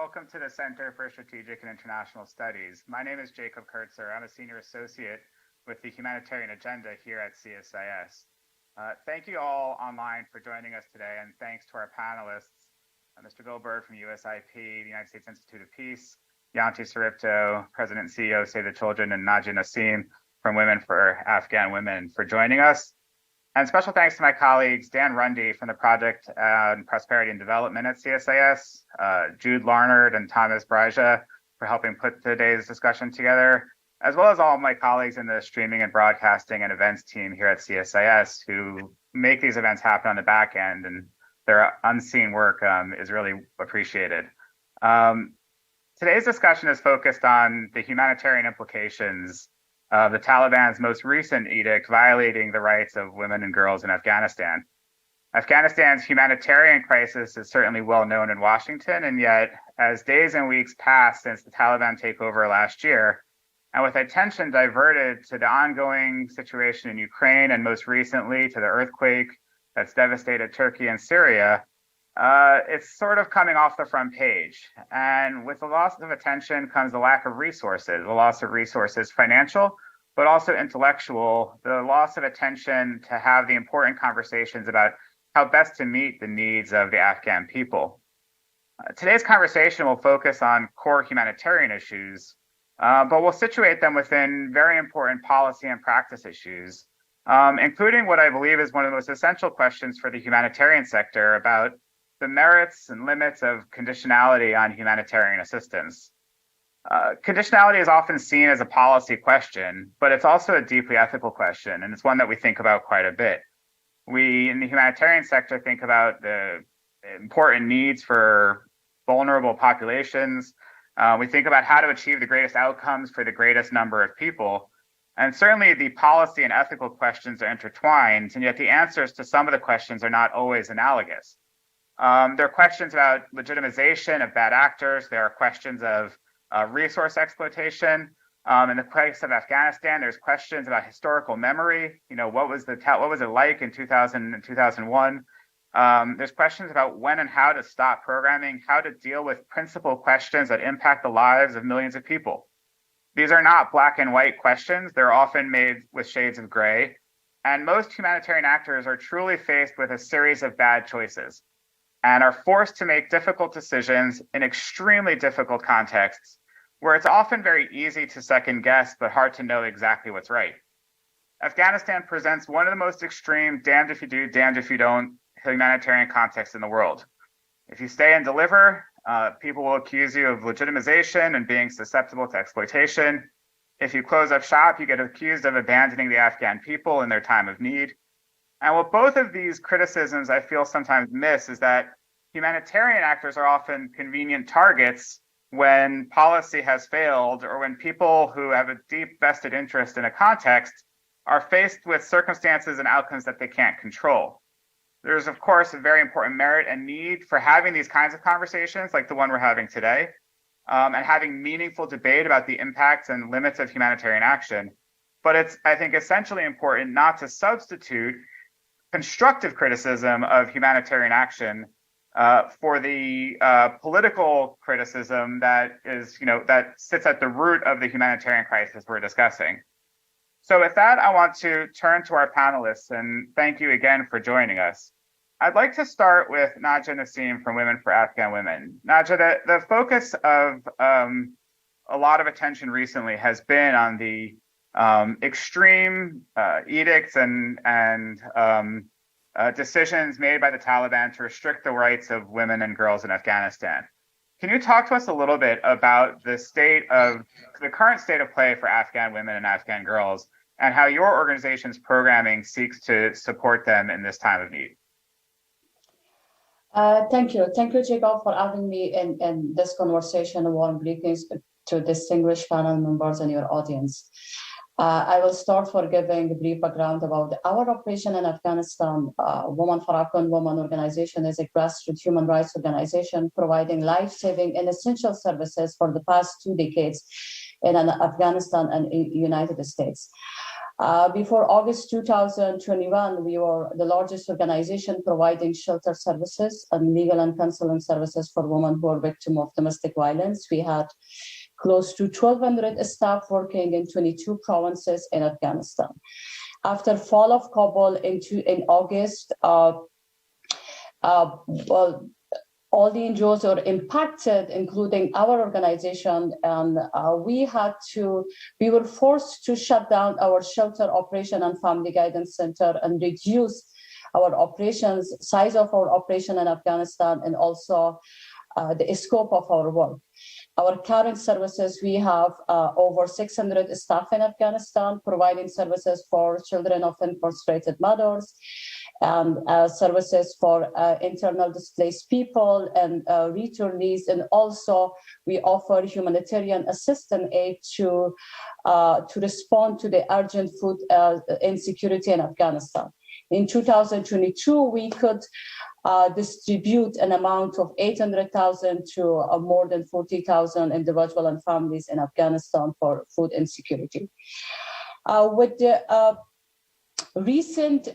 Welcome to the Center for Strategic and International Studies. My name is Jacob Kurtzer. I'm a senior associate with the Humanitarian Agenda here at CSIS. Thank you all online for joining us today, and thanks to our panelists, Mr. Bill Bird from USIP, the United States Institute of Peace, Yanti Saripto, President and CEO of Save the Children, and Nadia Nassim from Women for Afghan Women for joining us. And special thanks to my colleagues, Dan Rundy from the Project on Prosperity and Development at CSIS, Jude Larnard and Thomas Braja for helping put today's discussion together, as well as all of my colleagues in the streaming and broadcasting and events team here at CSIS who make these events happen on the back end, and their unseen work is really appreciated. Today's discussion is focused on the humanitarian implications of the Taliban's most recent edict violating the rights of women and girls in Afghanistan. Afghanistan's humanitarian crisis is certainly well known in Washington, and yet, as days and weeks pass since the Taliban takeover last year, and with attention diverted to the ongoing situation in Ukraine and most recently to the earthquake that's devastated Turkey and Syria, it's sort of coming off the front page. And with the loss of attention comes the lack of resources, the loss of resources, financial, but also intellectual, the loss of attention to have the important conversations about how best to meet the needs of the Afghan people. Today's conversation will focus on core humanitarian issues, but we'll situate them within very important policy and practice issues, including what I believe is one of the most essential questions for the humanitarian sector about the merits and limits of conditionality on humanitarian assistance. Conditionality is often seen as a policy question, but it's also a deeply ethical question, and it's one that we think about quite a bit. We, in the humanitarian sector, think about the important needs for vulnerable populations. We think about how to achieve the greatest outcomes for the greatest number of people. And certainly the policy and ethical questions are intertwined, and yet the answers to some of the questions are not always analogous. There are questions about legitimization of bad actors. There are questions of resource exploitation. In the case of Afghanistan, there's questions about historical memory. You know, what was it like in 2000 and 2001? There's questions about when and how to stop programming, how to deal with principal questions that impact the lives of millions of people. These are not black and white questions. They're often made with shades of gray. And most humanitarian actors are truly faced with a series of bad choices and are forced to make difficult decisions in extremely difficult contexts where it's often very easy to second guess, but hard to know exactly what's right. Afghanistan presents one of the most extreme damned if you do, damned if you don't humanitarian contexts in the world. If you stay and deliver, people will accuse you of legitimization and being susceptible to exploitation. If you close up shop, you get accused of abandoning the Afghan people in their time of need. And what both of these criticisms I feel sometimes miss is that humanitarian actors are often convenient targets when policy has failed or when people who have a deep vested interest in a context are faced with circumstances and outcomes that they can't control. There's, of course, a very important merit and need for having these kinds of conversations like the one we're having today, and having meaningful debate about the impacts and limits of humanitarian action. But it's, I think, essentially important not to substitute constructive criticism of humanitarian action for the political criticism that is, that sits at the root of the humanitarian crisis we're discussing. So with that, I want to turn to our panelists and thank you again for joining us. I'd like to start with Nadia Nassim from Women for Afghan Women. Nadia, the focus of a lot of attention recently has been on the extreme edicts and decisions made by the Taliban to restrict the rights of women and girls in Afghanistan. Can you talk to us a little bit about the current state of play for Afghan women and Afghan girls, and how your organization's programming seeks to support them in this time of need? Thank you, Jacob, for having me in this conversation. Warm greetings to distinguished panel members and your audience. I will start for giving a brief background about our operation in Afghanistan. Women for Afghan Women organization is a grassroots human rights organization providing life-saving and essential services for the past 2 decades in Afghanistan and United States. Before August 2021, we were the largest organization providing shelter services and legal and counseling services for women who are victims of domestic violence. We had close to 1,200 staff working in 22 provinces in Afghanistan. After fall of Kabul in August, all the NGOs were impacted, including our organization, and we were forced to shut down our shelter operation and family guidance center and reduce our operations, size of our operation in Afghanistan, and also the scope of our work. Our current services, we have over 600 staff in Afghanistan providing services for children of incarcerated mothers, and services for internal displaced people and returnees, and also we offer humanitarian assistance aid to respond to the urgent food insecurity in Afghanistan. In 2022, we could distribute an amount of 800,000 to more than 40,000 individuals and families in Afghanistan for food insecurity. With the recent,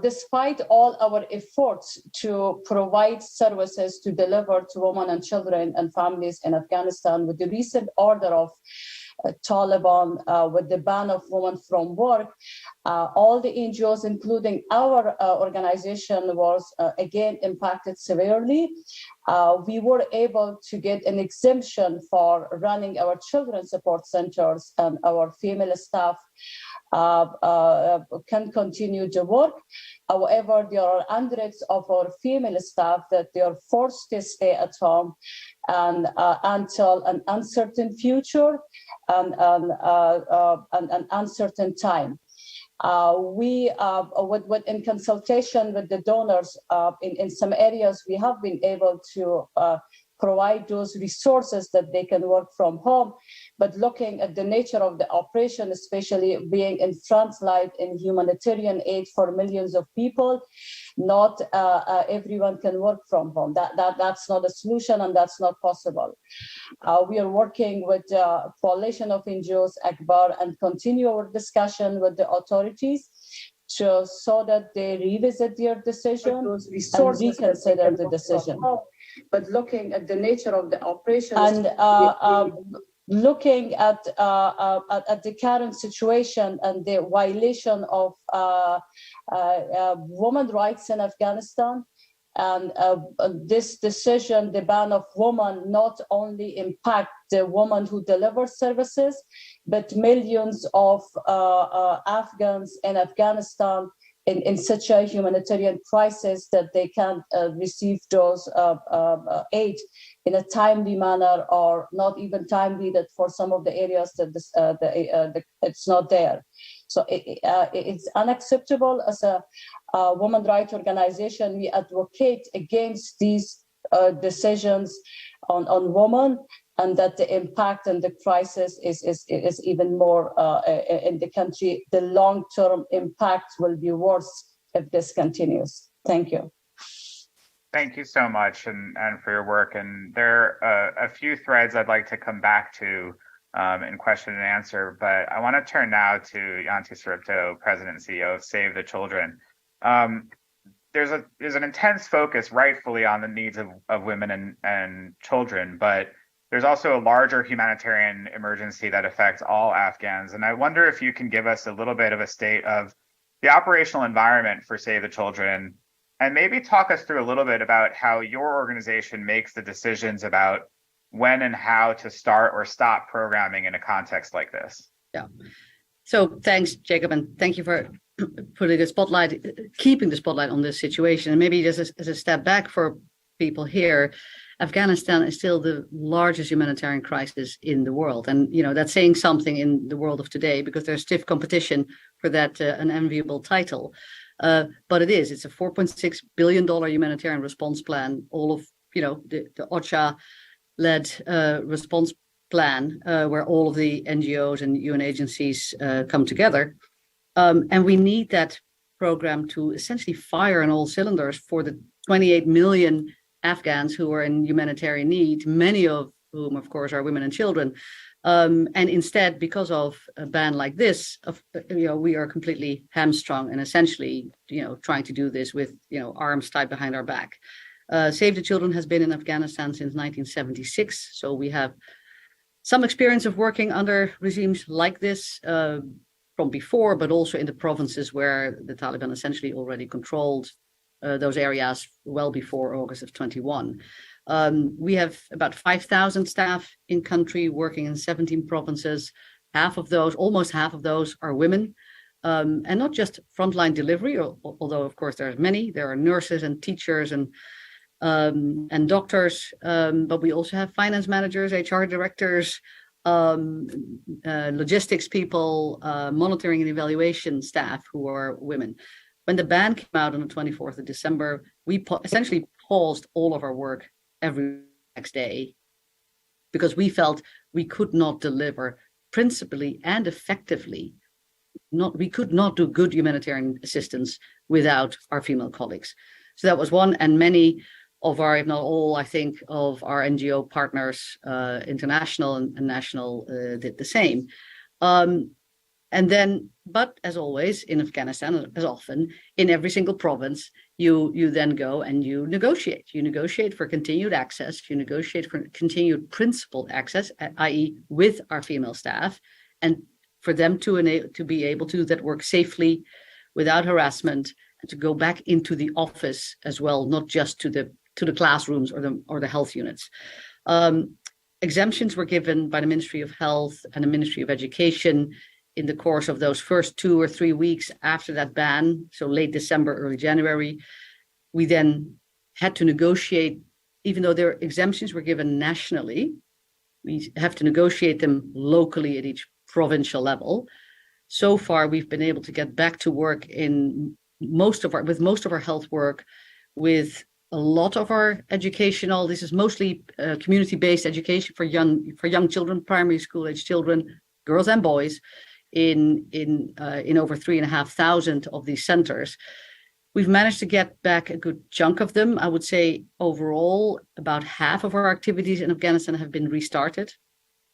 despite all our efforts to provide services to deliver to women and children and families in Afghanistan, with the recent order of Taliban, with the ban of women from work, all the NGOs, including our organization, was again impacted severely. We were able to get an exemption for running our children's support centers, and our female staff can continue to work. However, there are hundreds of our female staff that they are forced to stay at home and until an uncertain future and an uncertain time. In consultation with the donors, in some areas, we have been able to provide those resources that they can work from home. But looking at the nature of the operation, especially being in front line in humanitarian aid for millions of people, not everyone can work from home. That's not a solution, and that's not possible. We are working with a coalition of NGOs, Akbar, and continue our discussion with the authorities so that they revisit their decision and reconsider the decision. But looking at the nature of the operation and looking at the current situation and the violation of women's rights in Afghanistan, and this decision, the ban of women, not only impact the women who deliver services, but millions of Afghans in Afghanistan in such a humanitarian crisis that they can't receive those aid in a timely manner, or not even timely, that for some of the areas that it's not there. So it's unacceptable. As a women's rights organization, we advocate against these decisions on women, and that the impact and the crisis is even more in the country. The long-term impact will be worse if this continues. Thank you. Thank you so much, and for your work. And there are a few threads I'd like to come back to in question and answer, but I want to turn now to Yanti Saripto, President and CEO of Save the Children. There's an intense focus, rightfully, on the needs of women and children, but there's also a larger humanitarian emergency that affects all Afghans. And I wonder if you can give us a little bit of a state of the operational environment for Save the Children, and maybe talk us through a little bit about how your organization makes the decisions about when and how to start or stop programming in a context like this. Yeah. So thanks, Jacob, and thank you for putting the spotlight, keeping the spotlight on this situation. And maybe just as a step back for people here, Afghanistan is still the largest humanitarian crisis in the world. And, you know, that's saying something in the world of today, because there's stiff competition for that unenviable title. But it's a $4.6 billion humanitarian response plan, all of, you know, the OCHA-led response plan, where all of the NGOs and UN agencies come together. And we need that program to essentially fire on all cylinders for the 28 million Afghans who are in humanitarian need, many of whom, of course, are women and children. And instead, because of a ban like this, we are completely hamstrung and essentially, trying to do this with, arms tied behind our back. Save the Children has been in Afghanistan since 1976. So we have some experience of working under regimes like this from before, but also in the provinces where the Taliban essentially already controlled those areas well before August of 21. We have about 5,000 staff in country working in 17 provinces. Almost half of those are women. And not just frontline delivery, although of course there's many. There are nurses and teachers and doctors, but we also have finance managers, HR directors, logistics people, monitoring and evaluation staff who are women. When the ban came out on the 24th of December, we essentially paused all of our work every next day because we felt we could not deliver principally and effectively. We could not do good humanitarian assistance without our female colleagues. So that was one, and many of our, if not all, I think, of our NGO partners, international and national, did the same. But as always, in Afghanistan, as often, in every single province, you then go and you negotiate. You negotiate for continued access. You negotiate for continued principled access, i.e. with our female staff, and for them to be able to do that work safely, without harassment, and to go back into the office as well, not just to the classrooms or the health units. Exemptions were given by the Ministry of Health and the Ministry of Education in the course of those first 2 or 3 weeks after that ban, so late December, early January. We then had to negotiate, even though their exemptions were given nationally, we have to negotiate them locally at each provincial level. So far, we've been able to get back to work with most of our health work, with a lot of our educational. This is mostly community-based education for young children, primary school age children, girls and boys, in over 3,500 of these centers. We've managed to get back a good chunk of them. I would say overall, about half of our activities in Afghanistan have been restarted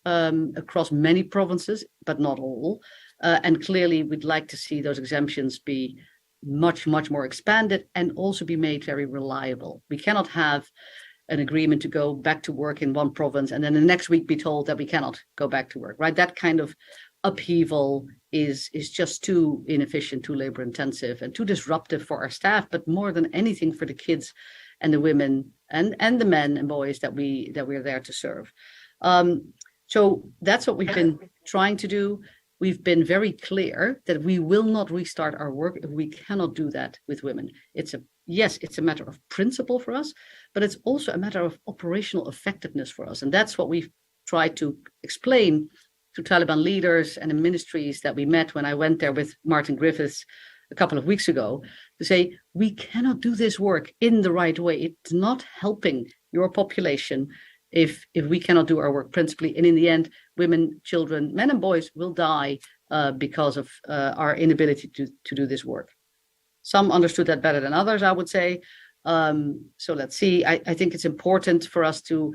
across many provinces, but not all. And clearly, we'd like to see those exemptions be much, much more expanded and also be made very reliable. We cannot have an agreement to go back to work in one province and then the next week be told that we cannot go back to work, right? That kind of upheaval is just too inefficient, too labor intensive, and too disruptive for our staff, but more than anything for the kids and the women and the men and boys that we're there to serve. So that's what we've been trying to do. We've been very clear that we will not restart our work if we cannot do that with women. It's a matter of principle for us, but it's also a matter of operational effectiveness for us. And that's what we've tried to explain to Taliban leaders and the ministries that we met when I went there with Martin Griffiths a couple of weeks ago, to say, we cannot do this work in the right way. It's not helping your population if we cannot do our work principally. And in the end, women, children, men and boys will die because of our inability to do this work. Some understood that better than others, I would say. So let's see. I think it's important for us to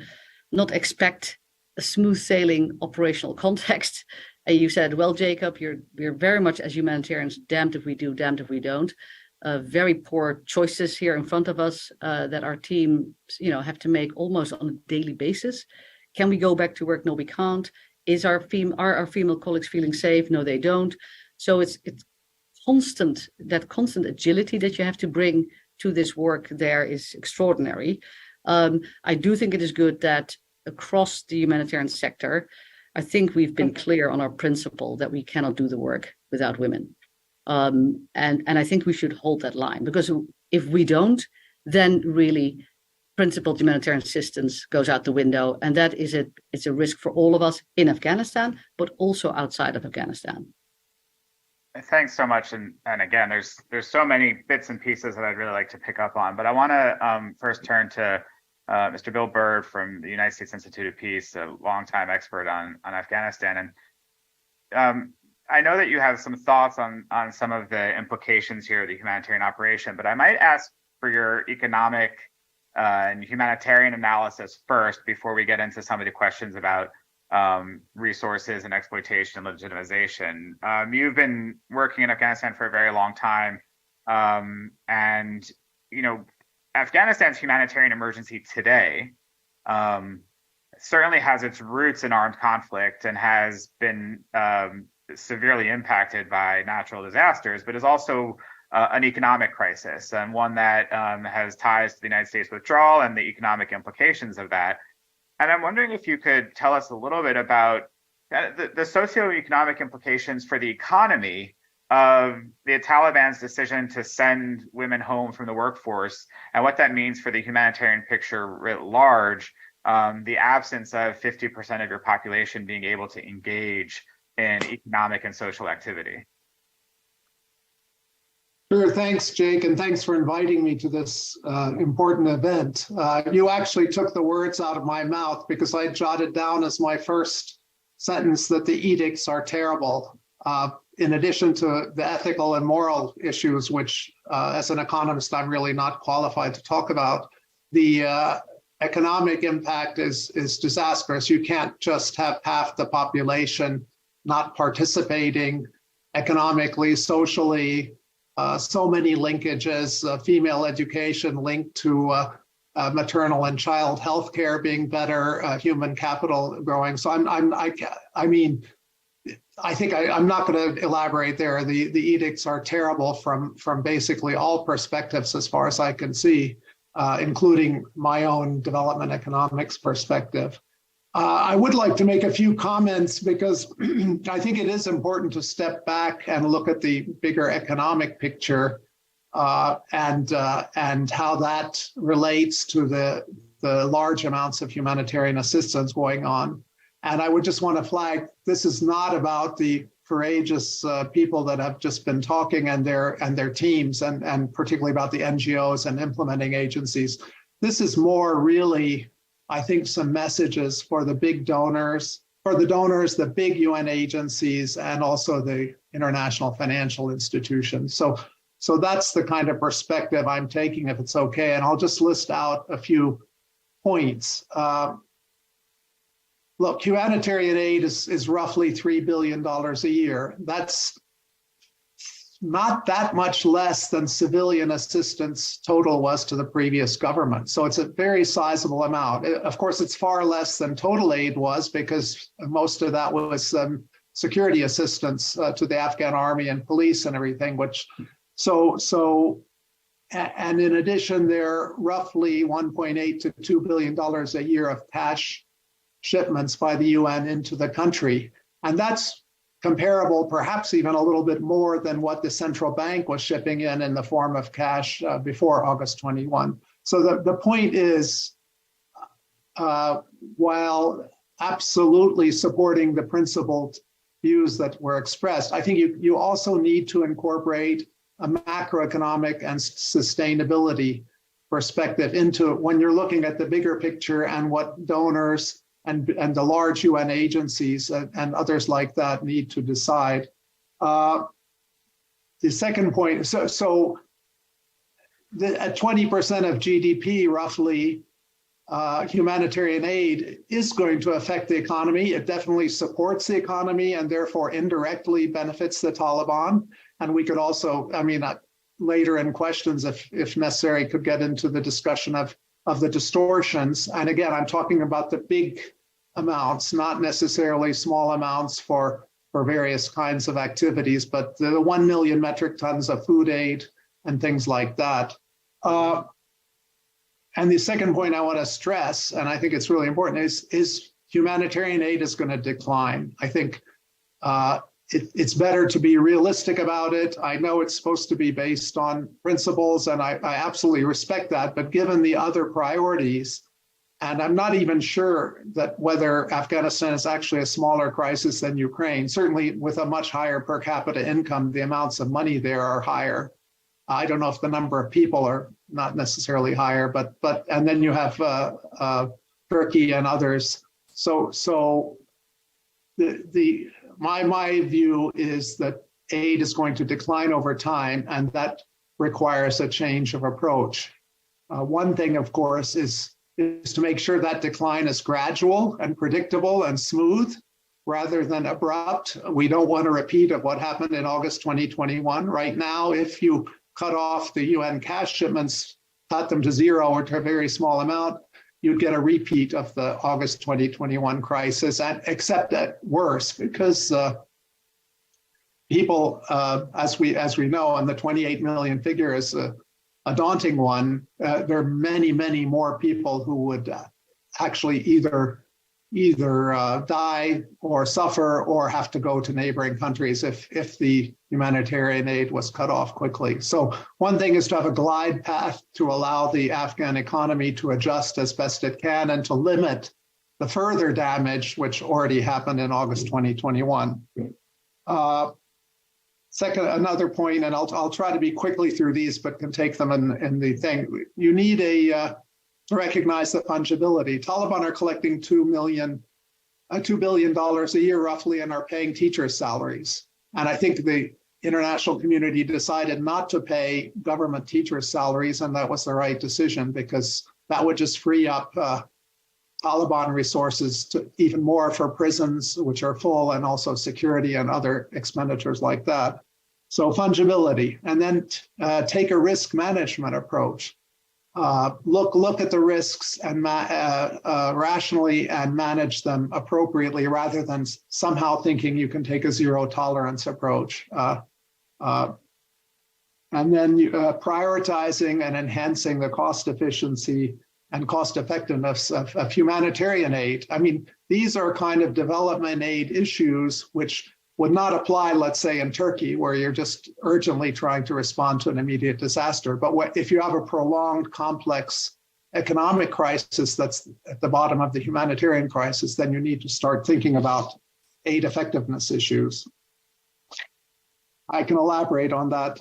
not expect a smooth sailing operational context. And you said, well, Jacob, we're very much, as humanitarians, damned if we do, damned if we don't. Very poor choices here in front of us that our team, have to make almost on a daily basis. Can we go back to work? No, we can't. Are our female colleagues feeling safe? No, they don't. So it's constant agility that you have to bring to this work there is extraordinary. I do think it is good that across the humanitarian sector, I think we've been clear on our principle that we cannot do the work without women. And I think we should hold that line, because if we don't, then really principled humanitarian assistance goes out the window. And that it's a risk for all of us in Afghanistan, but also outside of Afghanistan. Thanks so much. And again, there's so many bits and pieces that I'd really like to pick up on, but I want to first turn to Mr. Bill Bird from the United States Institute of Peace, a longtime expert on Afghanistan. And I know that you have some thoughts on some of the implications here of the humanitarian operation, but I might ask for your economic and humanitarian analysis first before we get into some of the questions about resources and exploitation and legitimization. You've been working in Afghanistan for a very long time, and Afghanistan's humanitarian emergency today certainly has its roots in armed conflict and has been severely impacted by natural disasters, but is also an economic crisis, and one that has ties to the United States withdrawal and the economic implications of that. And I'm wondering if you could tell us a little bit about the socioeconomic implications for the economy of the Taliban's decision to send women home from the workforce, and what that means for the humanitarian picture writ large, the absence of 50% of your population being able to engage in economic and social activity. Sure, thanks, Jake, and thanks for inviting me to this important event. You actually took the words out of my mouth because I jotted down as my first sentence that the edicts are terrible, in addition to the ethical and moral issues, which as an economist, I'm really not qualified to talk about. The economic impact is disastrous. You can't just have half the population not participating economically, socially, so many linkages, female education linked to maternal and child health care being better, human capital growing. So I mean, I think I'm not going to elaborate there. The edicts are terrible from basically all perspectives as far as I can see, including my own development economics perspective. I would like to make a few comments because I think it is important to step back and look at the bigger economic picture and how that relates to the large amounts of humanitarian assistance going on. And I would just want to flag, this is not about the courageous people that have just been talking and their teams, and particularly about the NGOs and implementing agencies. This is more really, I think, some messages for the big donors, the big UN agencies, and also the international financial institutions. So that's the kind of perspective I'm taking, if it's okay. And I'll just list out a few points. Look, humanitarian aid is roughly $3 billion a year. That's not that much less than civilian assistance total was to the previous government. So it's a very sizable amount. Of course, it's far less than total aid was, because most of that was security assistance to the Afghan army and police and everything, and in addition, there are roughly $1.8 to $2 billion a year of cash shipments by the UN into the country. And that's comparable, perhaps even a little bit more than what the central bank was shipping in the form of cash before August 21. So the point is, while absolutely supporting the principled views that were expressed, I think you also need to incorporate a macroeconomic and sustainability perspective into when you're looking at the bigger picture and what donors and the large UN agencies and others like that need to decide. The second point, at 20% of GDP, roughly, humanitarian aid is going to affect the economy. It definitely supports the economy and therefore indirectly benefits the Taliban. And we could also, later in questions, if necessary, could get into the discussion of the distortions. And again, I'm talking about the big amounts, not necessarily small amounts for various kinds of activities, but the 1 million metric tons of food aid and things like that. And the second point I want to stress, and I think it's really important, is humanitarian aid is going to decline. I think it's better to be realistic about it. I know it's supposed to be based on principles, and I absolutely respect that. But given the other priorities, and I'm not even sure that whether Afghanistan is actually a smaller crisis than Ukraine, certainly with a much higher per capita income, the amounts of money there are higher. I don't know if the number of people are not necessarily higher, but and then you have Turkey and others. So my view is that aid is going to decline over time, and that requires a change of approach. One thing, of course, is to make sure that decline is gradual and predictable and smooth rather than abrupt. We don't want a repeat of what happened in August 2021. Right now, if you cut off the UN cash shipments, cut them to zero or to a very small amount, you'd get a repeat of the August 2021 crisis, and except at worse, because people, as we know, and the 28 million figure is a daunting one. There are many, many more people who would actually either die or suffer or have to go to neighboring countries if the humanitarian aid was cut off quickly. So one thing is to have a glide path to allow the Afghan economy to adjust as best it can and to limit the further damage, which already happened in August 2021. Second, another point, and I'll try to be quickly through these, but can take them in the thing. You need to recognize the fungibility. Taliban are collecting $2 billion a year roughly and are paying teachers' salaries. And I think the international community decided not to pay government teachers' salaries, and that was the right decision because that would just free up Taliban resources to even more for prisons, which are full, and also security and other expenditures like that. So fungibility, and then take a risk management approach. Look at the risks and rationally and manage them appropriately, rather than somehow thinking you can take a zero tolerance approach. And then prioritizing and enhancing the cost efficiency and cost effectiveness of humanitarian aid. I mean, these are kind of development aid issues which would not apply, let's say, in Turkey, where you're just urgently trying to respond to an immediate disaster. But if you have a prolonged, complex economic crisis that's at the bottom of the humanitarian crisis, then you need to start thinking about aid effectiveness issues. I can elaborate on that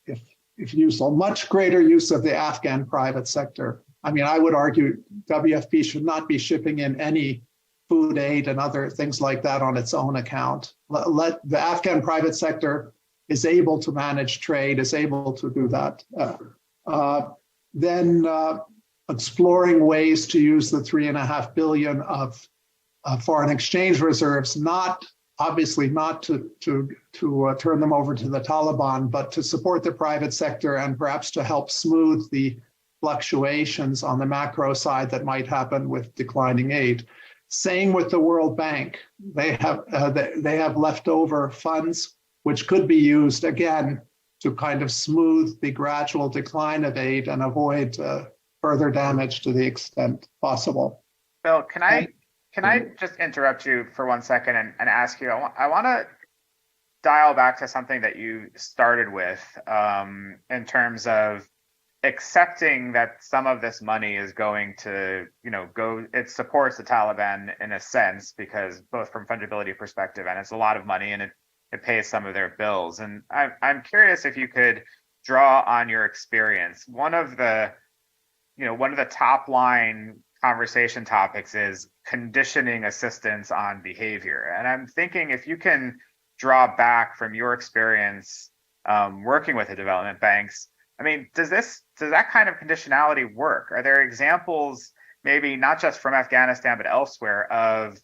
if useful. Much greater use of the Afghan private sector. I mean, I would argue WFP should not be shipping in any food aid and other things like that on its own account. Let the Afghan private sector is able to manage trade, is able to do that. Then exploring ways to use the $3.5 billion of foreign exchange reserves, obviously not to turn them over to the Taliban, but to support the private sector and perhaps to help smooth the fluctuations on the macro side that might happen with declining aid. Same with the World Bank. They have leftover funds which could be used again to kind of smooth the gradual decline of aid and avoid further damage to the extent possible. Bill, can I just interrupt you for 1 second and ask you? I want to dial back to something that you started with in terms of accepting that some of this money is going to, it supports the Taliban in a sense, because both from fungibility perspective, and it's a lot of money, and it pays some of their bills. And I'm curious if you could draw on your experience. One of the top line conversation topics is conditioning assistance on behavior. And I'm thinking if you can draw back from your experience working with the development banks, I mean, does that kind of conditionality work? Are there examples, maybe not just from Afghanistan, but elsewhere, of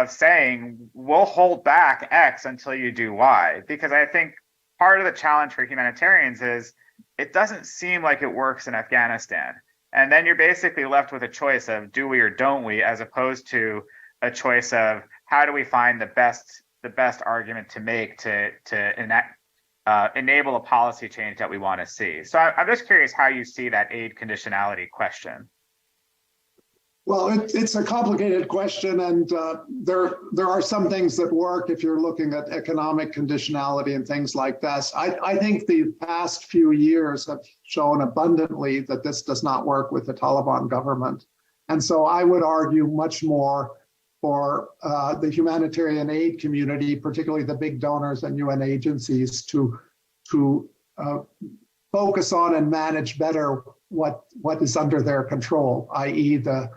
saying we'll hold back X until you do Y? Because I think part of the challenge for humanitarians is it doesn't seem like it works in Afghanistan. And then you're basically left with a choice of do we or don't we, as opposed to a choice of how do we find the best argument to make to enable a policy change that we want to see. So I'm just curious how you see that aid conditionality question. Well, it's a complicated question, and there are some things that work if you're looking at economic conditionality and things like this. I think the past few years have shown abundantly that this does not work with the Taliban government. And so I would argue much more for the humanitarian aid community, particularly the big donors and UN agencies, to focus on and manage better what is under their control, i.e. the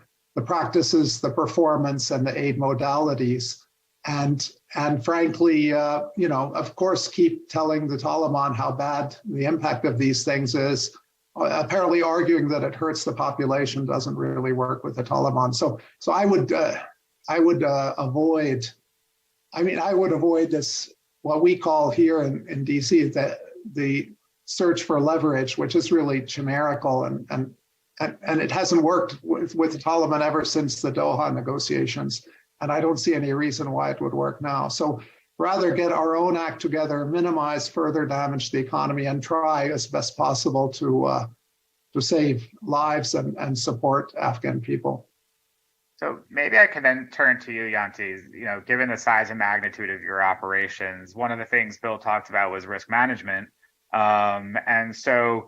practices, the performance, and the aid modalities. And frankly, of course, keep telling the Taliban how bad the impact of these things is apparently arguing that it hurts the population doesn't really work with the Taliban. So I would avoid. I mean, I would avoid this, what we call here in DC, the search for leverage, which is really chimerical, and it hasn't worked with the Taliban ever since the Doha negotiations. And I don't see any reason why it would work now. So rather get our own act together, minimize further damage to the economy, and try as best possible to save lives and support Afghan people. So maybe I can then turn to you, Yanti. You know, given the size and magnitude of your operations, one of the things Bill talked about was risk management. And so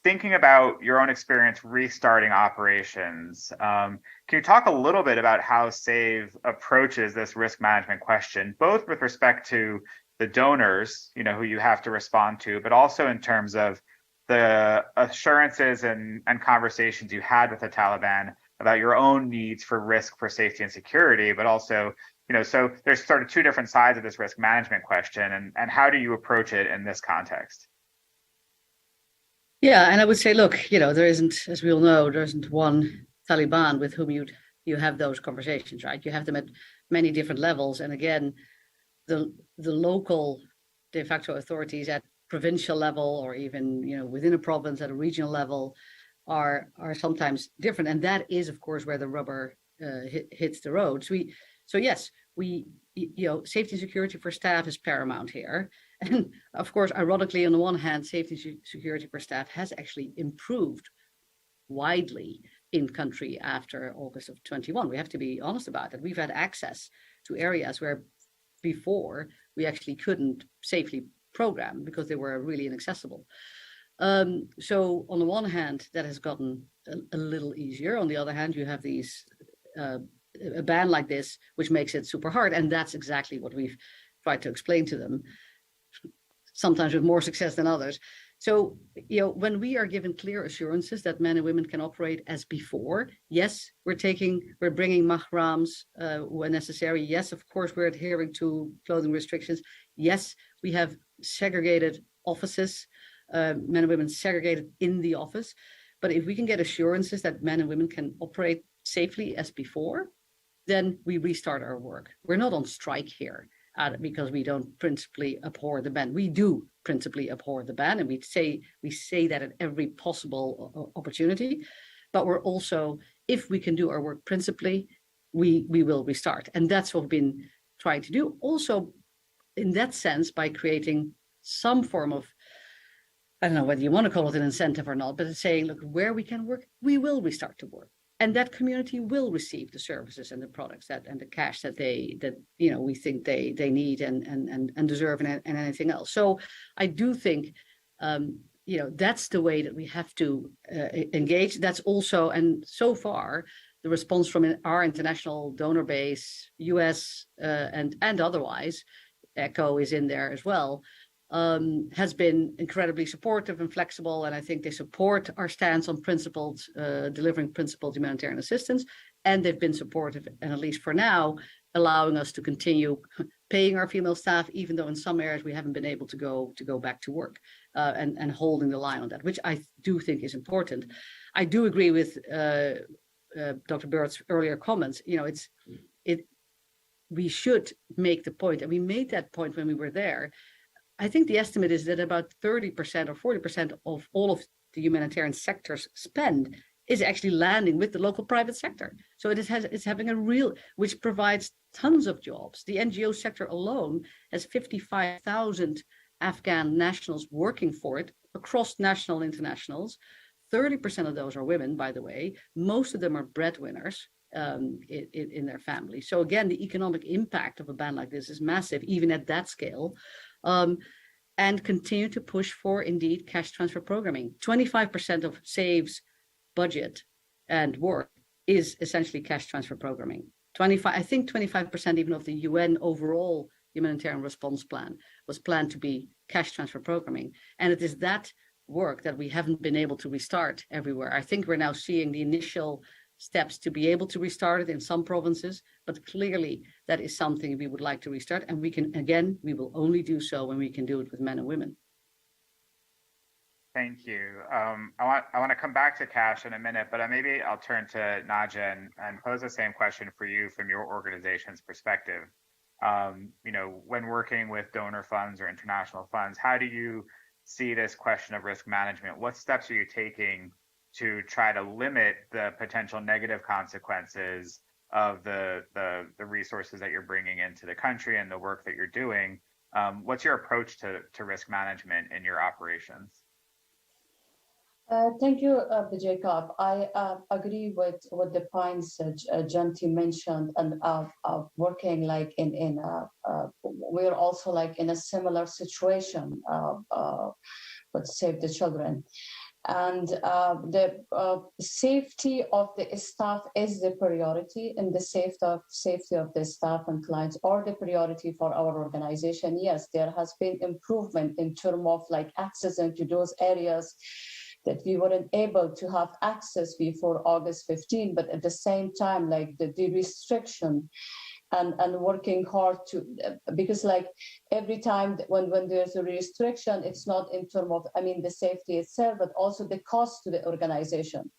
thinking about your own experience restarting operations, can you talk a little bit about how SAVE approaches this risk management question, both with respect to the donors, you know, who you have to respond to, but also in terms of the assurances and conversations you had with the Taliban about your own needs for risk for safety and security, but also, you know, so there's sort of two different sides of this risk management question, and how do you approach it in this context? Yeah, and I would say, look, you know, there isn't, as we all know, there isn't one Taliban with whom you have those conversations, right? You have them at many different levels, and again, the local de facto authorities at provincial level, or even, you know, within a province at a regional level, are sometimes different, and that is, of course, where the rubber hits the road. So yes, you know, safety and security for staff is paramount here, and of course, ironically, on the one hand, safety and security for staff has actually improved widely in country after August of 21. We have to be honest about it. We've had access to areas where before we actually couldn't safely program because they were really inaccessible. So on the one hand, that has gotten a little easier. On the other hand, you have these a ban like this, which makes it super hard, and that's exactly what we've tried to explain to them, sometimes with more success than others. So, you know, when we are given clear assurances that men and women can operate as before, yes, we're bringing mahrams when necessary. Yes, of course, we're adhering to clothing restrictions. Yes, we have segregated offices. Men and women segregated in the office. But if we can get assurances that men and women can operate safely as before, then we restart our work. We're not on strike here because we don't principally abhor the ban. We do principally abhor the ban, and we say that at every possible opportunity. But we're also, if we can do our work principally, we will restart. And that's what we've been trying to do. Also, in that sense, by creating some form of, I don't know whether you want to call it an incentive or not, but it's saying, look, where we can work, we will restart to work. And that community will receive the services and the products and the cash that you know, we think they need and deserve, and anything else. So I do think, you know, that's the way that we have to engage. That's also, and so far, the response from our international donor base, US and otherwise, ECHO is in there as well, has been incredibly supportive and flexible, and I think they support our stance on delivering principled humanitarian assistance, and they've been supportive, and at least for now, allowing us to continue paying our female staff, even though in some areas we haven't been able to go back to work, and holding the line on that, which I do think is important. I do agree with Dr. Burt's earlier comments. You know, we should make the point, and we made that point when we were there. I think the estimate is that about 30% or 40% of all of the humanitarian sector's spend is actually landing with the local private sector. So it's having a real, which provides tons of jobs. The NGO sector alone has 55,000 Afghan nationals working for it across national and internationals. 30% of those are women, by the way. Most of them are breadwinners in their family. So again, the economic impact of a ban like this is massive, even at that scale. And continue to push for, indeed, cash transfer programming. 25% of SAVE's budget and work is essentially cash transfer programming. 25% even of the UN overall humanitarian response plan was planned to be cash transfer programming. And it is that work that we haven't been able to restart everywhere. I think we're now seeing the initial steps to be able to restart it in some provinces, but clearly that is something we would like to restart. And we will only do so when we can do it with men and women. Thank you. I want to come back to cash in a minute, but maybe I'll turn to Naja and pose the same question for you from your organization's perspective. When working with donor funds or international funds, how do you see this question of risk management? What steps are you taking to try to limit the potential negative consequences of the resources that you're bringing into the country and the work that you're doing? What's your approach to risk management in your operations? Thank you, Jacob. I agree with the points Janti mentioned, and working like we're also like in a similar situation with Save the Children. And the safety of the staff is the priority, and the safety of the staff and clients are the priority for our organization. Yes, there has been improvement in terms of like access into those areas that we weren't able to have access before August 15, but at the same time, like the restriction and working hard to, because like every time when there's a restriction, it's not in terms of, the safety itself, but also the cost to the organization.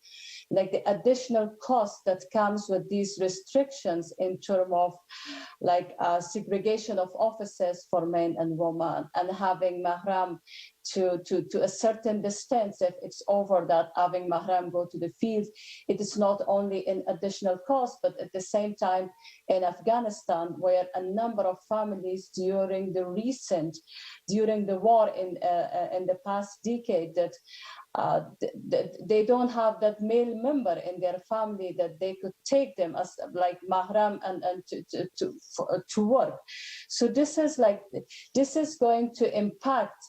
Like the additional cost that comes with these restrictions in terms of like segregation of offices for men and women, and having mahram to a certain distance. If it's over that, having mahram go to the field, it is not only an additional cost, but at the same time in Afghanistan, where a number of families during the war in the past decade, that they don't have that male member in their family that they could take them as like mahram and to work. So this is going to impact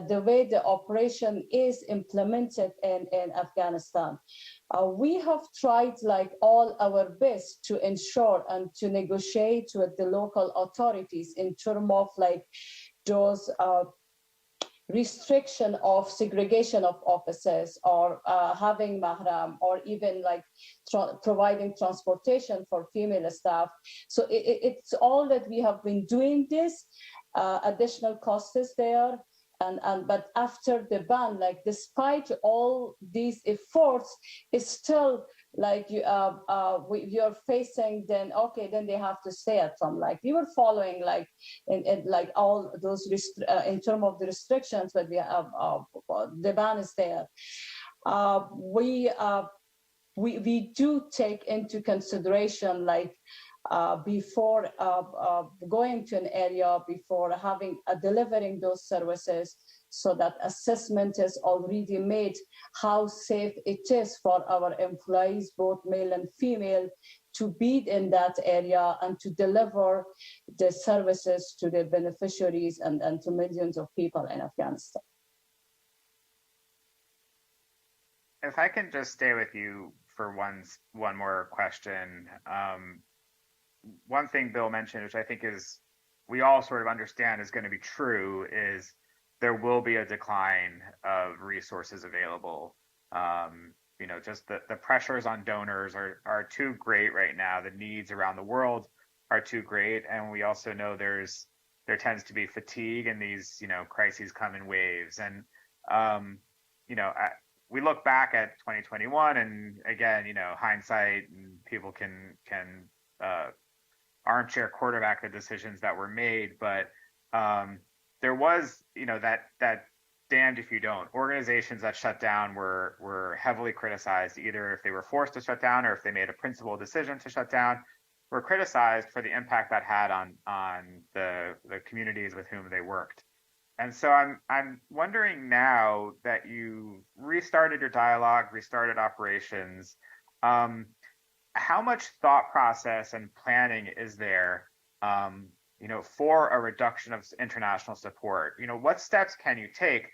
the way the operation is implemented in Afghanistan. We have tried like all our best to ensure and to negotiate with the local authorities in terms of like those restriction of segregation of offices, or having mahram, or even like providing transportation for female staff. So it's all that we have been doing this. Additional cost is there. But after the ban, like despite all these efforts, it's still like you're facing then they have to stay at home. Like we were following like in like all those in terms of the restrictions, but we have the ban is there. We do take into consideration like before going to an area, before delivering those services, so that assessment is already made how safe it is for our employees, both male and female, to be in that area and to deliver the services to the beneficiaries and to millions of people in Afghanistan. If I can just stay with you for one more question. One thing Bill mentioned, which I think is we all sort of understand is going to be true, is there will be a decline of resources available. Just the pressures on donors are too great right now. The needs around the world are too great, and we also know there tends to be fatigue, and these crises come in waves. And we look back at 2021, and again, hindsight, and people can armchair quarterback the decisions that were made, but there was that damned if you don't. Organizations that shut down were heavily criticized, either if they were forced to shut down or if they made a principled decision to shut down, were criticized for the impact that had on the communities with whom they worked. And so I'm wondering, now that you restarted your dialogue, restarted operations, how much thought process and planning is there for a reduction of international support? What steps can you take,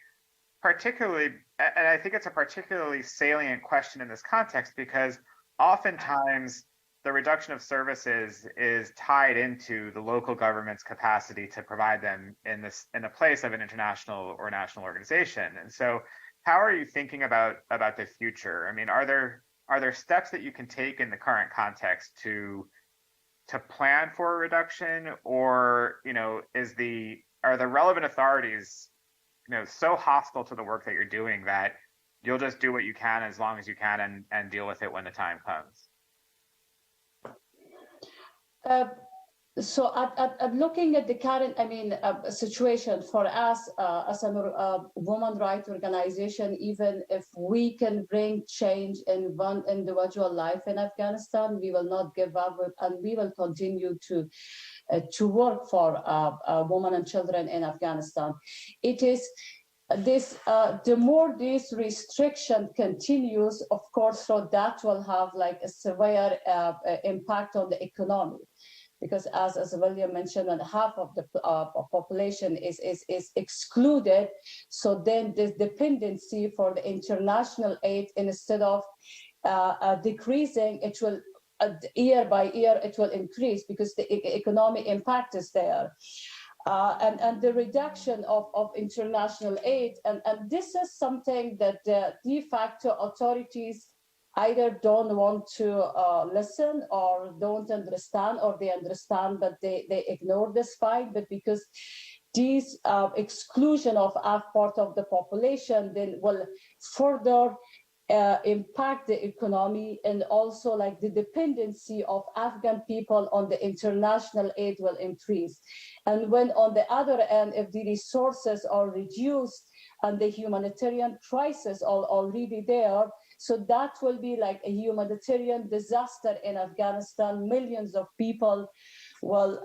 particularly, and I think it's a particularly salient question in this context, because oftentimes the reduction of services is tied into the local government's capacity to provide them in the place of an international or national organization. And so how are you thinking about the future? Are there steps that you can take in the current context to plan for a reduction, or are the relevant authorities so hostile to the work that you're doing that you'll just do what you can as long as you can and deal with it when the time comes? So I'm looking at the current, situation for us as a women rights organization. Even if we can bring change in one individual life in Afghanistan, we will not give up, and we will continue to work for women and children in Afghanistan. It is this the more this restriction continues, of course, so that will have like a severe impact on the economy. Because as William mentioned, and half of the population is excluded. So then this dependency for the international aid, instead of decreasing, it will year by year, it will increase because the economic impact is there. And the reduction of international aid. And this is something that the de facto authorities either don't want to listen or don't understand, or they understand but they ignore this fight. But because these exclusion of half part of the population then will further impact the economy, and also like the dependency of Afghan people on the international aid will increase. And when on the other end, if the resources are reduced and the humanitarian crisis are already there, so that will be like a humanitarian disaster in Afghanistan. Millions of people will,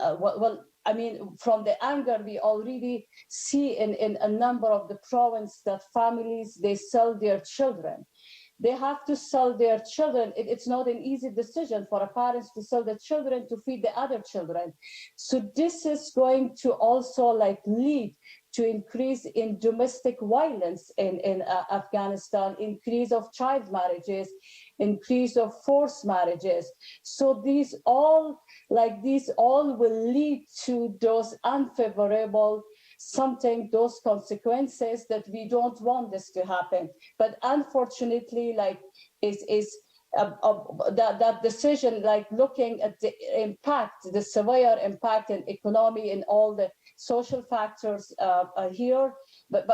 from the anger we already see in a number of the provinces, that families, they sell their children. They have to sell their children. It's not an easy decision for parents to sell their children to feed the other children. So this is going to also like lead to increase in domestic violence in Afghanistan, increase of child marriages, increase of forced marriages. So these all will lead to those unfavorable those consequences that we don't want this to happen. But unfortunately, that decision, like looking at the impact, the severe impact in economy and all the social factors here, but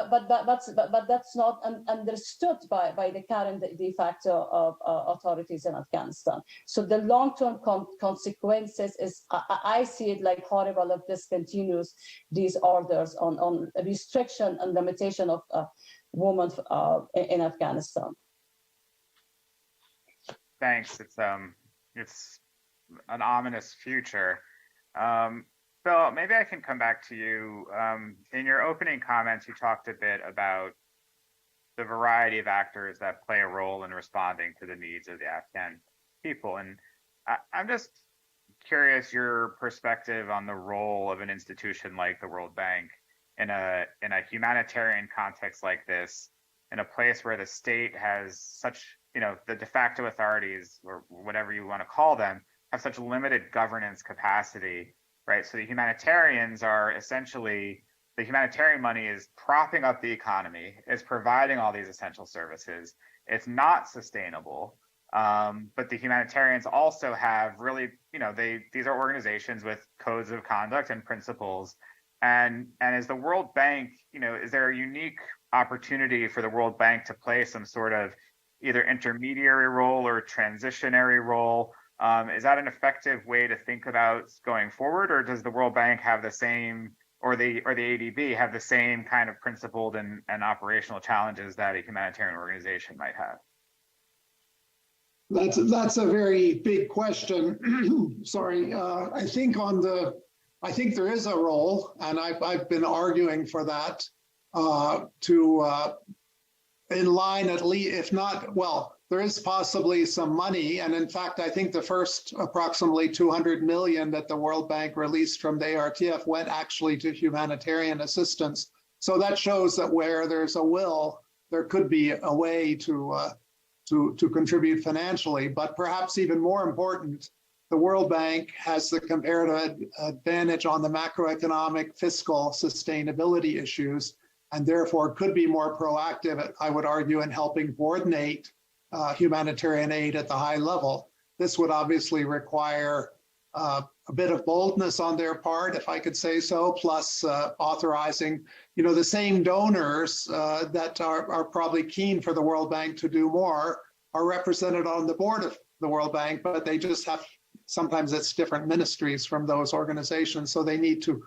that's not understood by the current de facto authorities in Afghanistan. So the long-term consequences is, I see it like horrible if this continues, these orders on restriction and limitation of women in Afghanistan. Thanks. It's an ominous future. Bill, maybe I can come back to you. In your opening comments, you talked a bit about the variety of actors that play a role in responding to the needs of the Afghan people. And I'm just curious your perspective on the role of an institution like the World Bank in a humanitarian context like this, in a place where the state has such, the de facto authorities, or whatever you want to call them, have such limited governance capacity, right? So the humanitarians are essentially, the humanitarian money is propping up the economy, is providing all these essential services. It's not sustainable. But the humanitarians also have really, these are organizations with codes of conduct and principles. And as the World Bank, is there a unique opportunity for the World Bank to play some sort of either intermediary role or transitionary role? Is that an effective way to think about going forward, or does the World Bank have the same, or the ADB have the same kind of principled and operational challenges that a humanitarian organization might have? That's a very big question. Sorry, I think there is a role, and I've been arguing for that to in line at least, if not, well, there is possibly some money. And in fact, I think the first approximately 200 million that the World Bank released from the ARTF went actually to humanitarian assistance. So that shows that where there's a will, there could be a way to contribute financially. But perhaps even more important, the World Bank has the comparative advantage on the macroeconomic fiscal sustainability issues, and therefore could be more proactive, I would argue, in helping coordinate humanitarian aid at the high level. This would obviously require a bit of boldness on their part, if I could say so, plus authorizing, the same donors that are probably keen for the World Bank to do more are represented on the board of the World Bank, but they just have, sometimes it's different ministries from those organizations, so they need to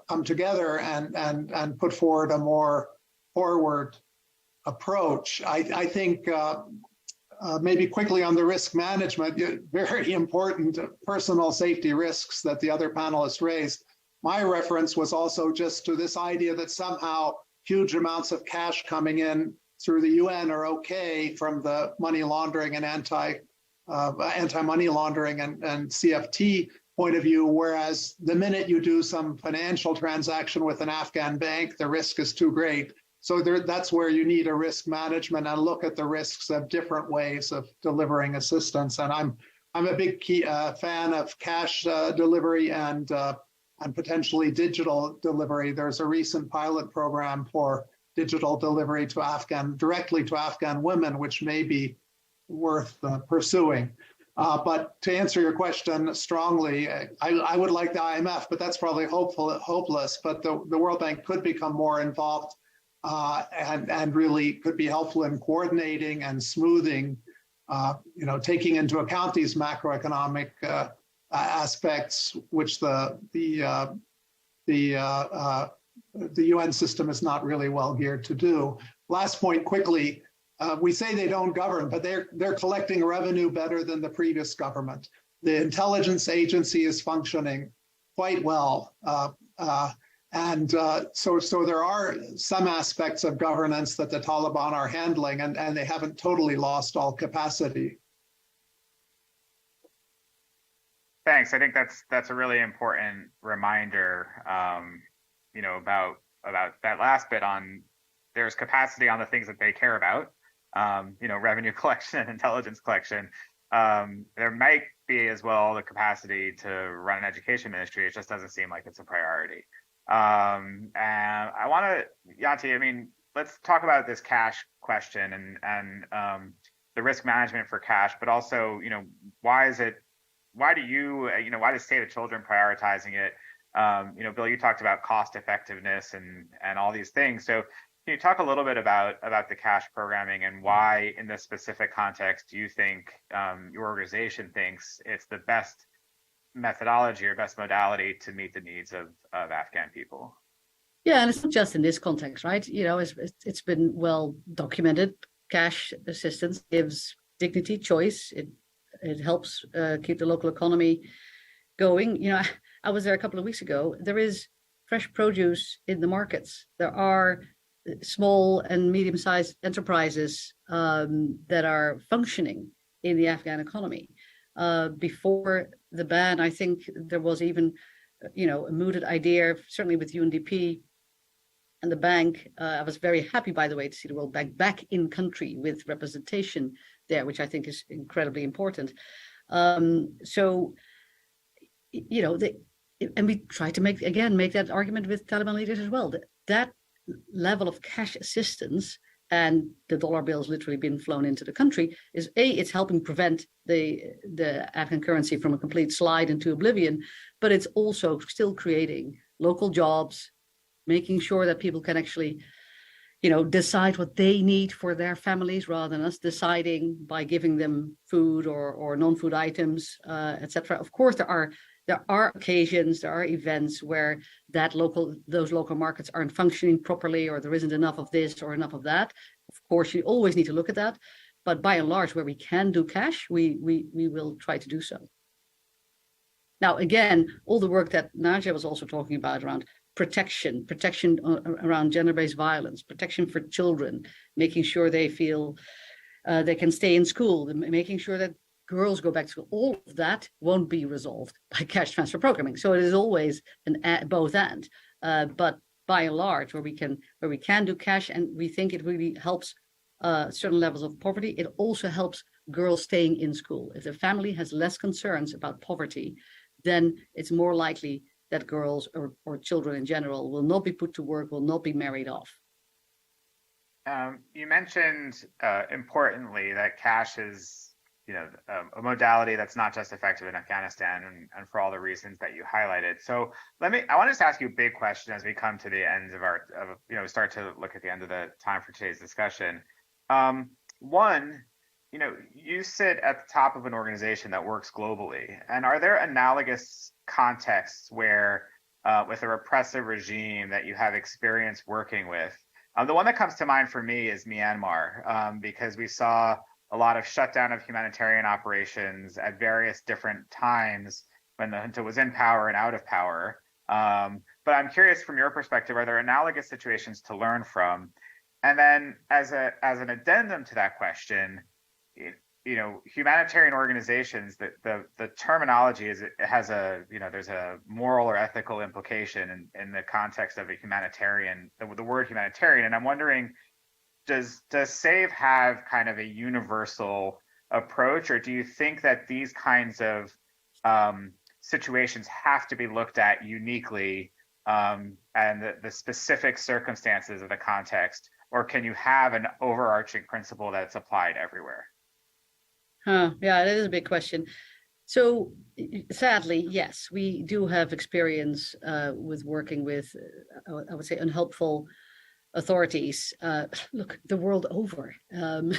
come together and put forward a more forward approach. I think maybe quickly on the risk management, very important personal safety risks that the other panelists raised. My reference was also just to this idea that somehow huge amounts of cash coming in through the UN are okay from the money laundering and anti-money laundering and CFT point of view, whereas the minute you do some financial transaction with an Afghan bank, the risk is too great. So that's where you need a risk management and look at the risks of different ways of delivering assistance. And I'm a big fan of cash delivery and potentially digital delivery. There's a recent pilot program for digital delivery directly to Afghan women, which may be worth pursuing. But to answer your question strongly, I would like the IMF, but that's probably hopeless. But the World Bank could become more involved and really could be helpful in coordinating and smoothing, taking into account these macroeconomic aspects, which the UN system is not really well geared to do. Last point quickly, we say they don't govern, but they're collecting revenue better than the previous government. The intelligence agency is functioning quite well. So there are some aspects of governance that the Taliban are handling, and they haven't totally lost all capacity. Thanks. I think that's a really important reminder, about that last bit on there's capacity on the things that they care about, revenue collection and intelligence collection. There might be as well the capacity to run an education ministry. It just doesn't seem like it's a priority. And I want to, Yanti, let's talk about this cash question and the risk management for cash, but also, why does Save the Children prioritizing it? Bill, you talked about cost effectiveness and all these things. So can you talk a little bit about the cash programming and why, in this specific context, do you think your organization thinks it's the best methodology or best modality to meet the needs of Afghan people? Yeah, and it's not just in this context, right? It's been well documented. Cash assistance gives dignity, choice. It helps keep the local economy going. I was there a couple of weeks ago. There is fresh produce in the markets. There are small and medium-sized enterprises that are functioning in the Afghan economy. Before the ban, I think there was even, a mooted idea, certainly with UNDP and the bank. I was very happy, by the way, to see the World Bank back in country with representation there, which I think is incredibly important. And we try to make that argument with Taliban leaders as well. That level of cash assistance and the dollar bills literally being flown into the country is it's helping prevent the Afghan currency from a complete slide into oblivion, but it's also still creating local jobs, making sure that people can actually, decide what they need for their families rather than us deciding by giving them food or non-food items, etc. Of course, there are occasions, there are events where those local markets aren't functioning properly, or there isn't enough of this or enough of that. Of course, you always need to look at that. But by and large, where we can do cash, we will try to do so. Now, again, all the work that Nadia was also talking about around protection around gender-based violence, protection for children, making sure they feel they can stay in school, making sure that girls go back to school, all of that won't be resolved by cash transfer programming. So it is always both and. But by and large, where we can do cash, and we think it really helps certain levels of poverty, it also helps girls staying in school. If the family has less concerns about poverty, then it's more likely that girls or children in general will not be put to work, will not be married off. You mentioned importantly that cash is a modality that's not just effective in Afghanistan and for all the reasons that you highlighted. So I want to just ask you a big question as we come to the end of start to look at the end of the time for today's discussion. One, you sit at the top of an organization that works globally, and are there analogous contexts where with a repressive regime that you have experience working with? The one that comes to mind for me is Myanmar, because we saw a lot of shutdown of humanitarian operations at various different times when the junta was in power and out of power. But I'm curious, from your perspective, are there analogous situations to learn from? And then, as an addendum to that question, humanitarian organizations, the terminology has there's a moral or ethical implication in the context of a humanitarian, the word humanitarian. And I'm wondering, does SAVE have kind of a universal approach, or do you think that these kinds of situations have to be looked at uniquely and the specific circumstances of the context, or can you have an overarching principle that's applied everywhere? Yeah, that is a big question. So sadly, yes, we do have experience with working with, I would say, unhelpful authorities. Look, the world over, and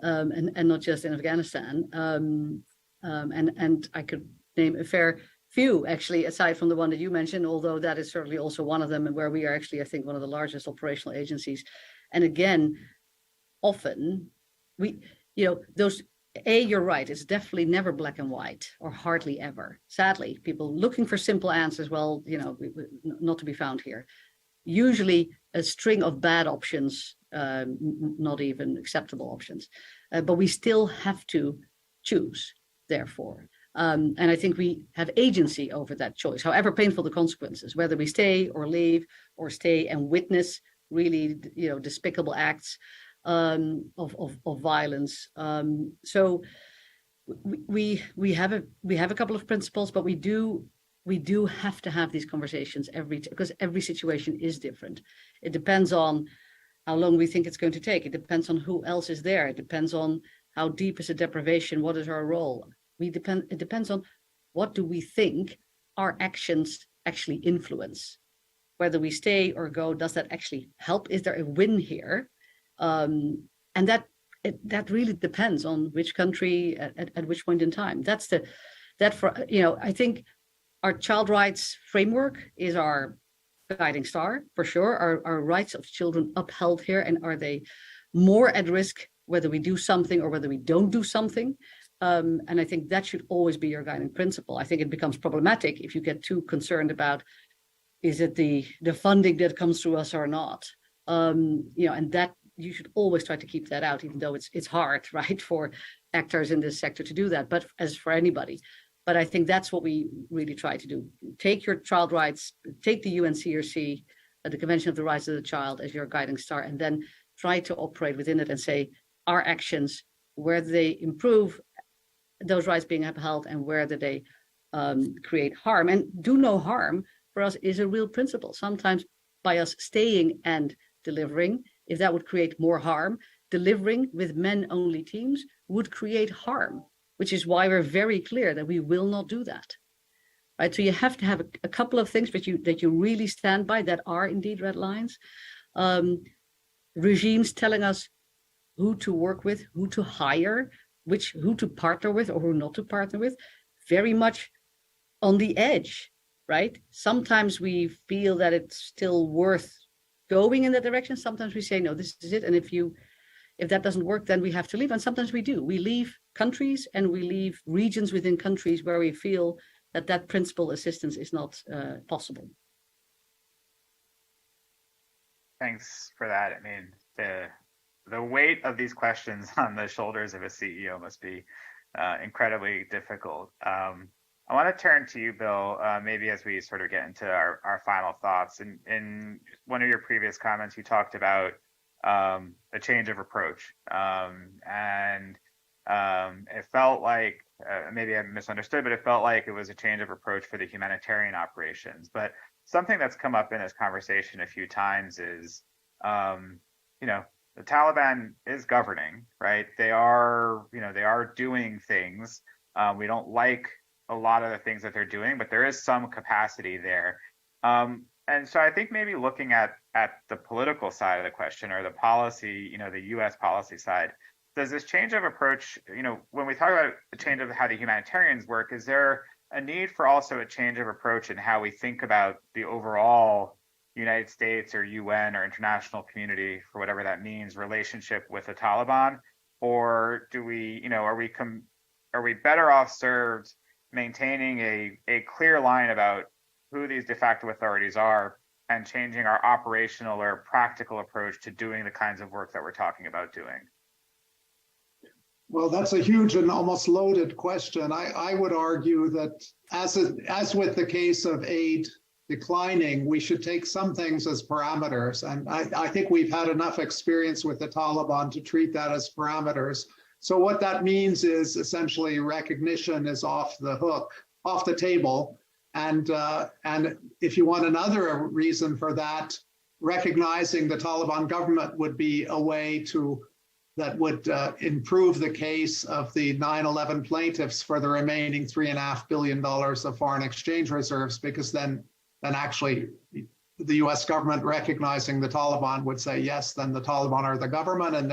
not just in Afghanistan. And I could name a fair few, actually, aside from the one that you mentioned, although that is certainly also one of them, and where we are actually, I think, one of the largest operational agencies. And again, often those. You're right. It's definitely never black and white, or hardly ever. Sadly, people looking for simple answers, well, not to be found here. Usually a string of bad options, not even acceptable options. But we still have to choose, therefore. And I think we have agency over that choice, however painful the consequences, whether we stay or leave, or stay and witness really, despicable acts of violence. So we have a couple of principles, but we do have to have these conversations because every situation is different. It depends on how long we think it's going to take. It depends on who else is there. It depends on how deep is the deprivation. What is our role? It depends on what do we think our actions actually influence. Whether we stay or go, does that actually help? Is there a win here? And that really depends on which country at which point in time. I think our child rights framework is our guiding star for sure. Our rights of children upheld here, and are they more at risk whether we do something or whether we don't do something? And I think that should always be your guiding principle. I think it becomes problematic if you get too concerned about, is it the funding that comes through us or not? And that you should always try to keep that out, even though it's hard, right, for actors in this sector to do that, but as for anybody. But I think that's what we really try to do. Take your child rights, take the UNCRC, the Convention of the Rights of the Child, as your guiding star, and then try to operate within it and say, our actions, where do they improve those rights being upheld, and where do they create harm? And do no harm for us is a real principle. Sometimes by us staying and delivering, if that would create more harm, delivering with men-only teams would create harm, which is why we're very clear that we will not do that. Right? So you have to have a couple of things that you really stand by that are indeed red lines. Regimes telling us who to work with, who to hire, who to partner with or who not to partner with, very much on the edge, right? Sometimes we feel that it's still worth going in that direction. Sometimes we say, no, this is it. And if that doesn't work, then we have to leave. And sometimes we do. We leave countries and we leave regions within countries where we feel that principal assistance is not possible. Thanks for that. I mean, the weight of these questions on the shoulders of a CEO must be incredibly difficult. I want to turn to you, Bill, maybe as we sort of get into our final thoughts. In one of your previous comments, you talked about a change of approach. And it felt like, maybe I misunderstood, but it felt like it was a change of approach for the humanitarian operations. But something that's come up in this conversation a few times is, the Taliban is governing, right? They are, they are doing things. We don't like a lot of the things that they're doing, but there is some capacity there. And so I think maybe looking at the political side of the question, or the policy, the U.S. policy side, does this change of approach, when we talk about the change of how the humanitarians work, is there a need for also a change of approach in how we think about the overall United States or UN or international community, for whatever that means, relationship with the Taliban? Or do we, are we better off served maintaining a clear line about who these de facto authorities are and changing our operational or practical approach to doing the kinds of work that we're talking about doing? Well, that's a huge and almost loaded question. I would argue that as with the case of aid declining, we should take some things as parameters. And I think we've had enough experience with the Taliban to treat that as parameters. So what that means is essentially recognition is off the hook, off the table. And if you want another reason for that, recognizing the Taliban government would be a way that would improve the case of the 9/11 plaintiffs for the remaining $3.5 billion of foreign exchange reserves, because then actually the US government recognizing the Taliban would say, yes, then the Taliban are the government, and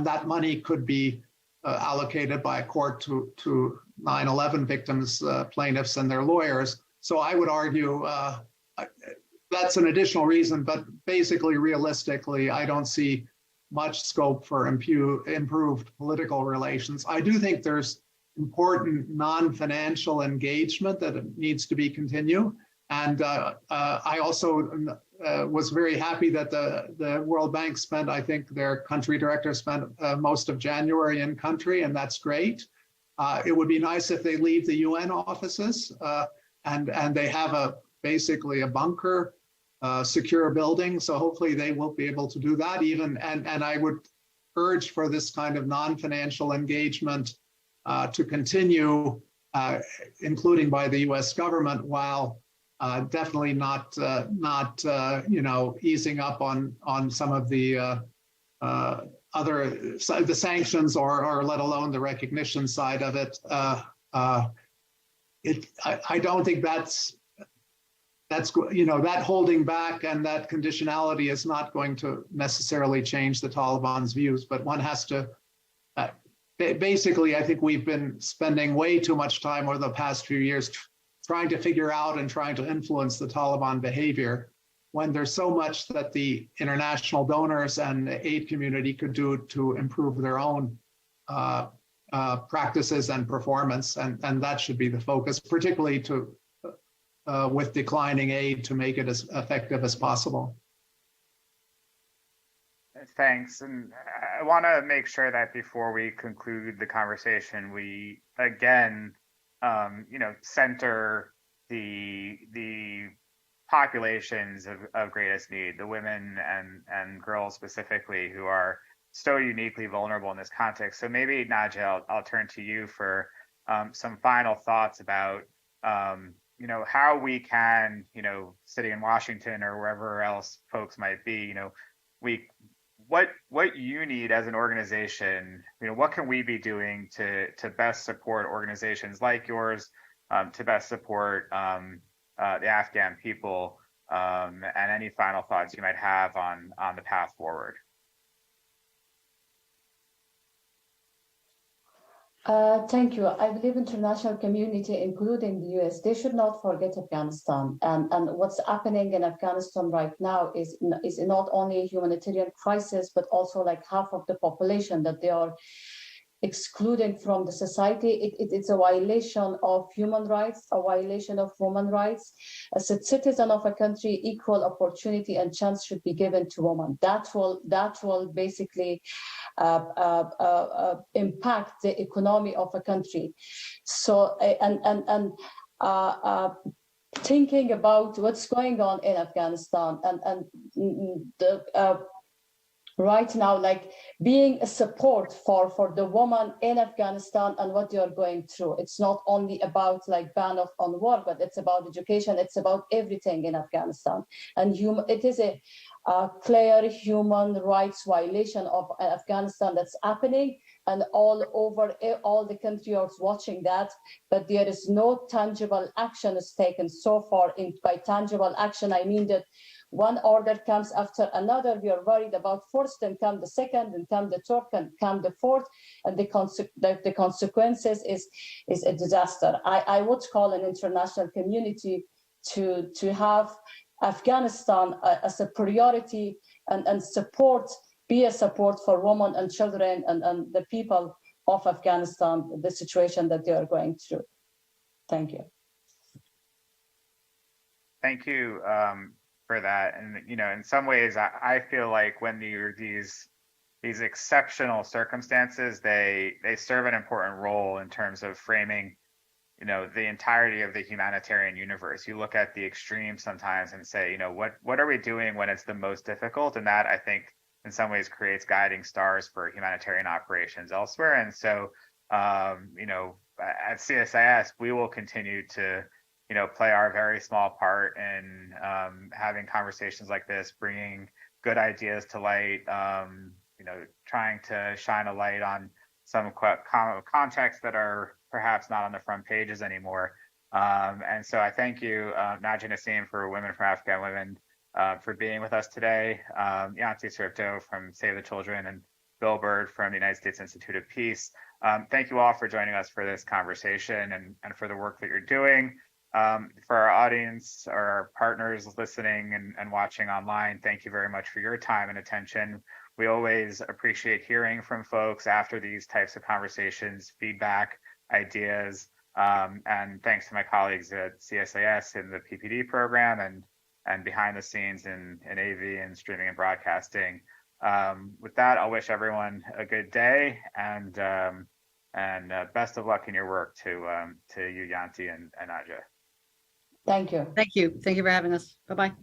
that money could be allocated by a court to 9/11 victims, plaintiffs and their lawyers. So I would argue that's an additional reason, but basically, realistically, I don't see much scope for improved political relations. I do think there's important non-financial engagement that needs to be continued. And I also was very happy that the World Bank spent, I think their country director spent most of January in country, and that's great. It would be nice if they leave the UN offices and they have basically a bunker, secure building. So hopefully they will be able to do that even. And I would urge for this kind of non-financial engagement to continue, including by the US government, while definitely not easing up on some of the the sanctions or let alone the recognition side of it. I don't think that's that holding back and that conditionality is not going to necessarily change the Taliban's views, but one has to basically, I think we've been spending way too much time over the past few years trying to figure out and trying to influence the Taliban behavior, when there's so much that the international donors and the aid community could do to improve their own practices and performance, and that should be the focus, particularly with declining aid, to make it as effective as possible. Thanks. And I want to make sure that before we conclude the conversation, we again, center the populations of greatest need, the women and girls specifically, who are so uniquely vulnerable in this context. So maybe, Nadia, I'll turn to you for some final thoughts about how we can, sitting in Washington or wherever else folks might be, what you need as an organization, what can we be doing to best support organizations like yours, to best support the Afghan people, and any final thoughts you might have on the path forward? Thank you. I believe international community, including the US, they should not forget Afghanistan. And what's happening in Afghanistan right now is not only a humanitarian crisis, but also like half of the population that they are excluding from the society. It's a violation of human rights, a violation of women's rights. As a citizen of a country, equal opportunity and chance should be given to women. That will basically impact the economy of a country. So thinking about what's going on in Afghanistan and the right now, like being a support for the woman in Afghanistan and what they are going through. It's not only about like ban on war, but it's about education. It's about everything in Afghanistan. And it is a clear human rights violation of Afghanistan that's happening, and all over all the country are watching that, but there is no tangible action is taken so far. By tangible action, I mean that one order comes after another. We are worried about first, and come the second, and come the third, and come the fourth, and the consequences is a disaster. I would call an international community to have Afghanistan as a priority, and support, be a support for women and children and the people of Afghanistan, the situation that they are going through. Thank you. Thank you for that. And, you know, in some ways, I feel like when these exceptional circumstances, they serve an important role in terms of framing, you know, the entirety of the humanitarian universe. You look at the extremes sometimes and say, you know, what are we doing when it's the most difficult? And that, I think, in some ways creates guiding stars for humanitarian operations elsewhere. And so, you know, at CSIS, we will continue to, you know, play our very small part in having conversations like this, bringing good ideas to light, you know, trying to shine a light on some contexts that are perhaps not on the front pages anymore. And so I thank you, Naji Nassim, for Women for Afghan Women, for being with us today, Yanti Sripto from Save the Children, and Bill Bird from the United States Institute of Peace. Thank you all for joining us for this conversation and for the work that you're doing. For our audience or our partners listening and watching online, thank you very much for your time and attention. We always appreciate hearing from folks after these types of conversations, feedback, ideas, and thanks to my colleagues at CSIS in the PPD program and behind the scenes in AV and streaming and broadcasting. With that, I'll wish everyone a good day and best of luck in your work to you, Yanti and Naja. Thank you. Thank you. Thank you for having us. Bye-bye.